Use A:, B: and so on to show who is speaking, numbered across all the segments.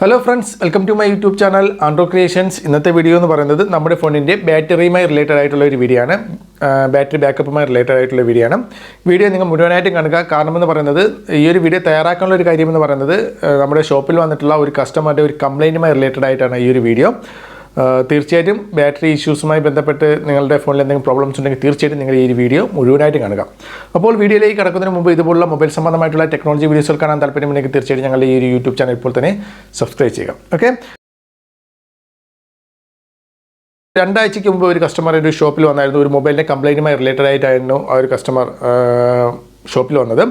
A: Hello friends, welcome to my YouTube channel Andro Creations. ഇന്നത്തെ video എന്ന് പറയുന്നത് നമ്മുടെ ഫോണിന്റെ ബാറ്ററിയുമായി റിലേറ്റഡ് ആയിട്ടുള്ള ഒരു വീഡിയോ ആണ്. ബാറ്ററി ബാക്കപ്പുമായി റിലേറ്റഡ് ആയിട്ടുള്ള വീഡിയോ ആണ്. വീഡിയോ നിങ്ങൾ മുഴുവനായിട്ടും കാണുക. കാരണം എന്ന് പറയുന്നത് ഈ ഒരു വീഡിയോ തയ്യാറാക്കാനുള്ള ഒരു കാര്യം എന്ന് പറയുന്നത് നമ്മുടെ ഷോപ്പിൽ വന്നിട്ടുള്ള ഒരു കസ്റ്റമറുടെ ഒരു കംപ്ലൈന്റുമായി റിലേറ്റഡ് ആയിട്ടാണ് ഈ ഒരു വീഡിയോ. തീർച്ചയായിട്ടും ബാറ്ററി ഇഷ്യൂസുമായി ബന്ധപ്പെട്ട് നിങ്ങളുടെ ഫോണിൽ എന്തെങ്കിലും പ്രോബ്ലംസ് ഉണ്ടെങ്കിൽ തീർച്ചയായിട്ടും നിങ്ങൾ ഈ വീഡിയോ മുഴുവനായിട്ട് കാണുക. അപ്പോൾ വീഡിയോയിലേക്ക് കടക്കുന്നതിന് മുമ്പ് ഇതുപോലുള്ള മൊബൈൽ സംബന്ധമായിട്ടുള്ള ടെക്നോളജി വീഡിയോസുകൾ കാണാൻ താല്പര്യമുണ്ടെങ്കിൽ തീർച്ചയായിട്ടും ഞങ്ങളുടെ ഈ ഒരു യൂട്യൂബ് ചാനൽ ഇപ്പോൾ തന്നെ സബ്സ്ക്രൈബ് ചെയ്യുക. ഓക്കെ, രണ്ടാഴ്ചയ്ക്ക് മുമ്പ് ഒരു കസ്റ്റമർ ഒരു ഷോപ്പിൽ വന്നായിരുന്നു. ഒരു മൊബൈലിൻ്റെ കംപ്ലൈൻറ്റുമായി റിലേറ്റഡ് ആയിട്ടായിരുന്നു ആ ഒരു കസ്റ്റമർ ഷോപ്പിൽ വന്നത്.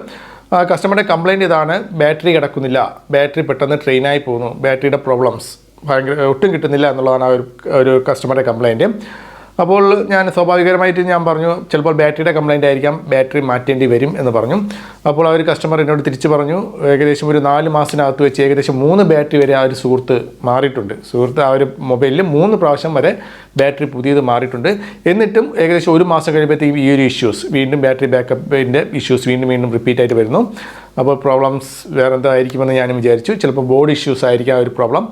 A: കസ്റ്റമറുടെ കംപ്ലൈൻറ്റ് ഇതാണ്: ബാറ്ററി കിടക്കുന്നില്ല, ബാറ്ററി പെട്ടെന്ന് ട്രെയിനായി പോകുന്നു, ബാറ്ററിയുടെ പ്രോബ്ലംസ് ഒട്ടും കിട്ടുന്നില്ല എന്നുള്ളതാണ് ആ ഒരു കസ്റ്റമറുടെ കംപ്ലൈൻറ്റ്. അപ്പോൾ ഞാൻ സ്വാഭാവികമായിട്ട് ഞാൻ പറഞ്ഞു ചിലപ്പോൾ ബാറ്ററിയുടെ കംപ്ലൈൻ്റ് ആയിരിക്കാം, ബാറ്ററി മാറ്റേണ്ടി വരും എന്ന് പറഞ്ഞു. അപ്പോൾ ആ ഒരു കസ്റ്റമർ എന്നോട് തിരിച്ച് പറഞ്ഞു ഏകദേശം ഒരു 4 മാസത്തിനകത്ത് വെച്ച് ഏകദേശം 3 ബാറ്ററി വരെ ആ ഒരു സുഹൃത്ത് മാറിയിട്ടുണ്ട്. സുഹൃത്ത് ആ ഒരു മൊബൈലിൽ 3 പ്രാവശ്യം വരെ ബാറ്ററി പുതിയത് മാറിയിട്ടുണ്ട്. എന്നിട്ടും ഏകദേശം 1 മാസം കഴിയുമ്പോഴത്തേക്കും ഈ ഒരു ഇഷ്യൂസ് വീണ്ടും ബാറ്ററി ബാക്കപ്പിൻ്റെ ഇഷ്യൂസ് വീണ്ടും റിപ്പീറ്റ് ആയിട്ട് വരുന്നു. അപ്പോൾ പ്രോബ്ലംസ് വേറെ എന്തായിരിക്കുമെന്ന് ഞാനും വിചാരിച്ചു. ചിലപ്പോൾ ബോർഡ് ഇഷ്യൂസ് ആയിരിക്കും ആ ഒരു പ്രോബ്ലം,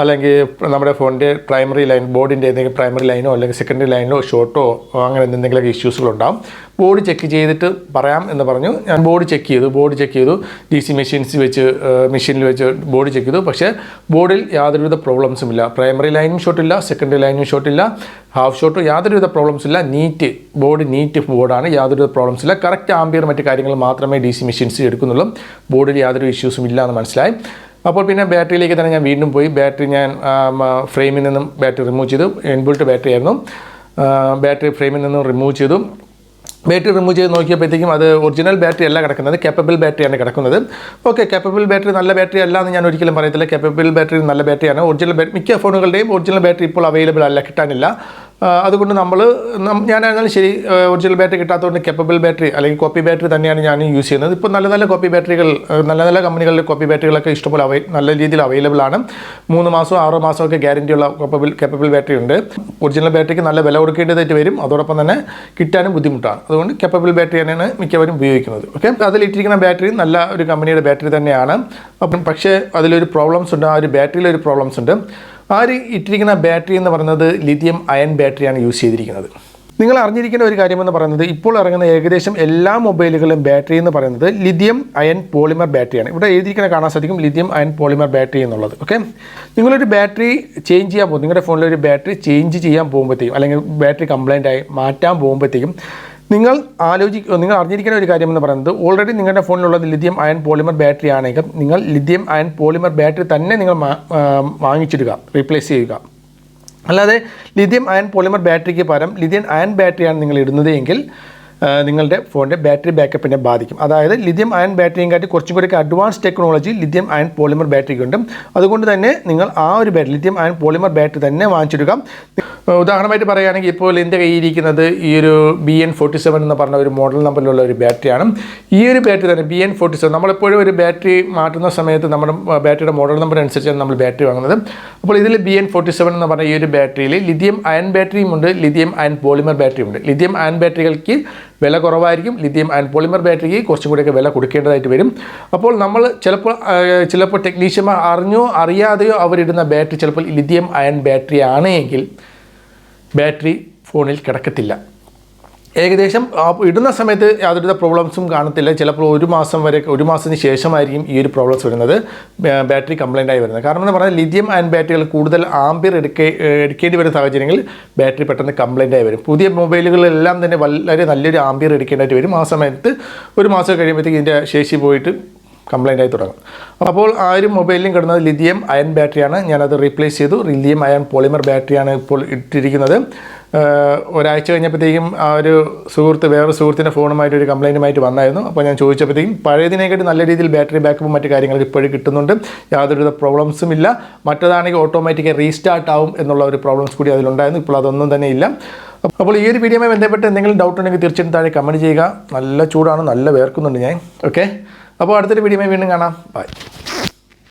A: അല്ലെങ്കിൽ നമ്മുടെ ഫോണിൻ്റെ പ്രൈമറി ലൈൻ, ബോർഡിൻ്റെ എന്തെങ്കിലും പ്രൈമറി ലൈനോ അല്ലെങ്കിൽ സെക്കൻഡറി ലൈനിലോ ഷോർട്ടോ അങ്ങനെ എന്തെങ്കിലുമൊക്കെ ഇഷ്യൂസുകളുണ്ടാകും. ബോർഡ് ചെക്ക് ചെയ്തിട്ട് പറയാം എന്ന് പറഞ്ഞു. ഞാൻ ബോർഡ് ചെക്ക് ചെയ്തു DC മെഷീനിൽ വെച്ച് ബോർഡ് ചെക്ക് ചെയ്തു. പക്ഷേ ബോർഡിൽ യാതൊരുവിധ പ്രോബ്ലംസും ഇല്ല. പ്രൈമറി ലൈനും ഷോർട്ടില്ല, സെക്കൻഡറി ലൈനും ഷോർട്ടില്ല, ഹാഫ് ഷോട്ടോ യാതൊരുവിധ പ്രോബ്ലംസ് ഇല്ല. നീറ്റ് ബോർഡാണ്, യാതൊരുവിധ പ്രോബ്ലംസ് ഇല്ല. കറക്റ്റ് ആംബിയർ മറ്റു കാര്യങ്ങൾ മാത്രമേ DC മെഷീൻസ് എടുക്കുന്നുള്ളൂ. ബോർഡിൽ യാതൊരു ഇഷ്യൂസും ഇല്ല എന്ന് മനസ്സിലായി. അപ്പോൾ പിന്നെ ബാറ്ററിയിലേക്ക് തന്നെ ഞാൻ വീണ്ടും പോയി. ബാറ്ററി ഞാൻ ഫ്രെയിമിൽ നിന്നും ബാറ്ററി റിമൂവ് ചെയ്തു. ഇൻബിൽറ്റ് ബാറ്ററി ആയിരുന്നു. ബാറ്ററി ഫ്രെയിമിൽ നിന്നും റിമൂവ് ചെയ്തു. ബാറ്ററി റിമൂവ് ചെയ്ത് നോക്കിയപ്പോഴത്തേക്കും അത് ഒറിജിനൽ ബാറ്ററി അല്ല കിടക്കുന്നത്, കേപ്പബിൾ ബാറ്ററിയാണ് കിടക്കുന്നത്. ഓക്കെ, കേപ്പബിൾ ബാറ്ററി നല്ല ബാറ്ററി അല്ല എന്ന് ഞാൻ ഒരിക്കലും പറയത്തില്ല. കേപ്പബിൾ ബാറ്ററി നല്ല ബാറ്ററിയാണ്. മിക്ക ഫോണുകളുടെയും ഒറിജിനൽ ബാറ്ററി ഇപ്പോൾ അവൈലബിൾ അല്ല, കിട്ടാനില്ല. അതുകൊണ്ട് ഞാനായിരുന്നാലും ശരി, ഒറിജിനൽ ബാറ്ററി കിട്ടാത്തതുകൊണ്ട് കേപ്പബിൾ ബാറ്ററി അല്ലെങ്കിൽ കോപ്പി ബാറ്ററി തന്നെയാണ് ഞാൻ യൂസ് ചെയ്യുന്നത്. ഇപ്പോൾ നല്ല കോപ്പി ബാറ്ററികൾ, നല്ല കമ്പനികളിലെ കോപ്പി ബാറ്ററികളൊക്കെ ഇഷ്ടംപോലെ നല്ല രീതിയിൽ അവൈലബിൾ ആണ്. 3 മാസമോ 6 മാസമോ ഒക്കെ ഗ്യാരണ്ടിയുള്ള കേപ്പബിൾ ബാറ്ററി ഉണ്ട്. ഒറിജിനൽ ബാറ്ററിക്ക് നല്ല വില കൊടുക്കേണ്ടതായിട്ട് വരും, അതോടൊപ്പം തന്നെ കിട്ടാനും ബുദ്ധിമുട്ടാണ്. അതുകൊണ്ട് കേപ്പബിൾ ബാറ്ററി തന്നെയാണ് മിക്കവരും ഉപയോഗിക്കുന്നത്. ഓക്കെ, അതിലിട്ടിരിക്കുന്ന ബാറ്ററി നല്ല ഒരു കമ്പനിയുടെ ബാറ്ററി തന്നെയാണ്. അപ്പം പക്ഷേ അതിലൊരു പ്രോബ്ലംസ് ഉണ്ട്, ആ ഒരു ബാറ്ററിയിലൊരു പ്രോബ്ലംസ് ഉണ്ട്. ഇട്ടിരിക്കുന്ന ബാറ്ററി എന്ന് പറയുന്നത് ലിഥിയം അയൺ ബാറ്ററിയാണ് യൂസ് ചെയ്തിരിക്കുന്നത്. നിങ്ങൾ അറിഞ്ഞിരിക്കേണ്ട ഒരു കാര്യമെന്ന് പറയുന്നത് ഇപ്പോൾ ഇറങ്ങുന്ന ഏകദേശം എല്ലാ മൊബൈലുകളും ബാറ്ററി എന്ന് പറയുന്നത് ലിഥിയം അയൺ പോളിമർ ബാറ്ററിയാണ്. ഇവിടെ എഴുതിയിരിക്കുന്ന കാണാൻ സാധിക്കും ലിഥിയം അയൺ പോളിമർ ബാറ്ററി എന്നുള്ളത്. ഓക്കെ, നിങ്ങളൊരു ബാറ്ററി ചേഞ്ച് ചെയ്യാൻ പോകും, നിങ്ങളുടെ ഫോണിലൊരു ബാറ്ററി ചേഞ്ച് ചെയ്യാൻ പോകുമ്പോഴത്തേക്കും അല്ലെങ്കിൽ ബാറ്ററി കംപ്ലൈൻ്റ് ആയി മാറ്റാൻ പോകുമ്പോഴത്തേക്കും നിങ്ങൾ അറിഞ്ഞിരിക്കുന്ന ഒരു കാര്യം എന്ന് പറയുന്നത് ഓൾറെഡി നിങ്ങളുടെ ഫോണിലുള്ളത് ലിഥിയം അയൺ പോളിമർ ബാറ്ററി ആണെങ്കിൽ നിങ്ങൾ ലിഥിയം അയൺ പോളിമർ ബാറ്ററി തന്നെ നിങ്ങൾ വാങ്ങിച്ചിടുക, റീപ്ലേസ് ചെയ്യുക. അല്ലാതെ ലിഥിയം അയൺ പോളിമർ ബാറ്ററിക്ക് പകരം ലിഥിയം അയൺ ബാറ്ററിയാണ് നിങ്ങൾ ഇടുന്നത് എങ്കിൽ നിങ്ങളുടെ ഫോണിൻ്റെ ബാറ്ററി ബാക്കപ്പിനെ ബാധിക്കും. അതായത് ലിഥിയം അയൺ ബാറ്ററിയും കാട്ടി കുറച്ചും കൂടി advance technology lithium ion polymer ബാറ്ററിക്കുണ്ട്. അതുകൊണ്ട് തന്നെ നിങ്ങൾ ആ ഒരു battery lithium ion polymer battery തന്നെ വാങ്ങിച്ചിടുക. ഉദാഹരണമായിട്ട് പറയുകയാണെങ്കിൽ ഇപ്പോൾ എൻ്റെ കയ്യിരിക്കുന്നത് ഈ ഒരു BN47 എന്ന് പറഞ്ഞ ഒരു മോഡൽ നമ്പറിലുള്ള ഒരു ബാറ്ററിയാണ്. ഈ ഒരു ബാറ്ററി തന്നെ BN47, നമ്മളെപ്പോഴും ഒരു ബാറ്ററി മാറ്റുന്ന സമയത്ത് നമ്മുടെ ബാറ്ററിയുടെ മോഡൽ നമ്പർ അനുസരിച്ചാണ് നമ്മൾ ബാറ്ററി വാങ്ങുന്നത്. അപ്പോൾ ഇതിൽ BN47 എന്ന് പറഞ്ഞ ഈ ഒരു ബാറ്ററിയിൽ ലിഥിയം അയൺ ബാറ്ററിയും ഉണ്ട്, ലിഥിയം അയൺ പോളിമർ ബാറ്ററിയും ഉണ്ട്. ലിഥിയം അയൺ ബാറ്ററികൾക്ക് വില കുറവായിരിക്കും, ലിഥിയം അയൺ പോളിമർ ബാറ്ററിക്ക് കുറച്ചും കൂടിയൊക്കെ വില കൊടുക്കേണ്ടതായിട്ട് വരും. അപ്പോൾ നമ്മൾ ചിലപ്പോൾ ടെക്നീഷ്യന്മാർ അറിഞ്ഞോ അറിയാതെയോ അവരിടുന്ന ബാറ്ററി ചിലപ്പോൾ ലിഥിയം അയൺ ബാറ്ററി ആണെങ്കിൽ ബാറ്ററി ഫോണിൽ കിടക്കത്തില്ല. ഏകദേശം ഇടുന്ന സമയത്ത് യാതൊരുവിധ പ്രോബ്ലംസും കാണത്തില്ല. ചിലപ്പോൾ 1 മാസത്തിന് ശേഷമായിരിക്കും ഈ ഒരു പ്രോബ്ലംസ് വരുന്നത്, ബാറ്ററി കംപ്ലൈൻ്റ് ആയി വരുന്നത്. കാരണം എന്ന് പറഞ്ഞാൽ ലിഥിയം അയൺ ബാറ്ററികൾ കൂടുതൽ ആംബിയർ എടുക്കേണ്ടി വരുന്ന സാഹചര്യങ്ങളിൽ ബാറ്ററി പെട്ടെന്ന് കംപ്ലൈൻ്റ് ആയി വരും. പുതിയ മൊബൈലുകളെല്ലാം തന്നെ വളരെ നല്ലൊരു ആംബിയർ എടുക്കേണ്ടതായിട്ട് വരും. ആ സമയത്ത് 1 മാസം കഴിയുമ്പോഴത്തേക്ക് ഇതിൻ്റെ ശേഷി പോയിട്ട് കംപ്ലൈൻ്റ് ആയി തുടങ്ങും. അപ്പോൾ ആ ഒരു മൊബൈലിലും കിടന്നത് ലിഥിയം അയൺ ബാറ്ററിയാണ്. ഞാനത് റീപ്ലേസ് ചെയ്തു. ലിഥിയം അയൺ പോളിമർ ബാറ്ററിയാണ് ഇപ്പോൾ ഇട്ടിരിക്കുന്നത്. ഒരാഴ്ച കഴിഞ്ഞപ്പോഴത്തേക്കും ആ ഒരു വേറൊരു സുഹൃത്തിൻ്റെ ഫോണുമായിട്ട് ഒരു കംപ്ലൈൻറ്റുമായിട്ട് വന്നായിരുന്നു. അപ്പോൾ ഞാൻ ചോദിച്ചപ്പോഴത്തേക്കും പഴയതിനെക്കാട്ടി നല്ല രീതിയിൽ ബാറ്ററി ബാക്കപ്പും മറ്റു കാര്യങ്ങളും ഇപ്പോഴും കിട്ടുന്നുണ്ട്, യാതൊരുവിധ പ്രോബ്ലംസും ഇല്ല. മറ്റേതാണെങ്കിൽ ഓട്ടോമാറ്റിക്കായി റീസ്റ്റാർട്ട് ആവും എന്നുള്ള ഒരു പ്രോബ്ലംസ് കൂടി അതിലുണ്ടായിരുന്നു. ഇപ്പോൾ അതൊന്നും തന്നെ ഇല്ല. അപ്പോൾ ഈ ഒരു വീഡിയോയുമായി ബന്ധപ്പെട്ട് എന്തെങ്കിലും ഡൗട്ട് ഉണ്ടെങ്കിൽ തീർച്ചയായിട്ടും താഴെ കമൻറ്റ് ചെയ്യുക. നല്ല ചൂടാണ്, നല്ല വേർക്കുന്നുണ്ട് ഞാൻ. ഓക്കെ, അപ്പോൾ അടുത്തൊരു വീഡിയോയുമായി വീണ്ടും കാണാം. ബൈ.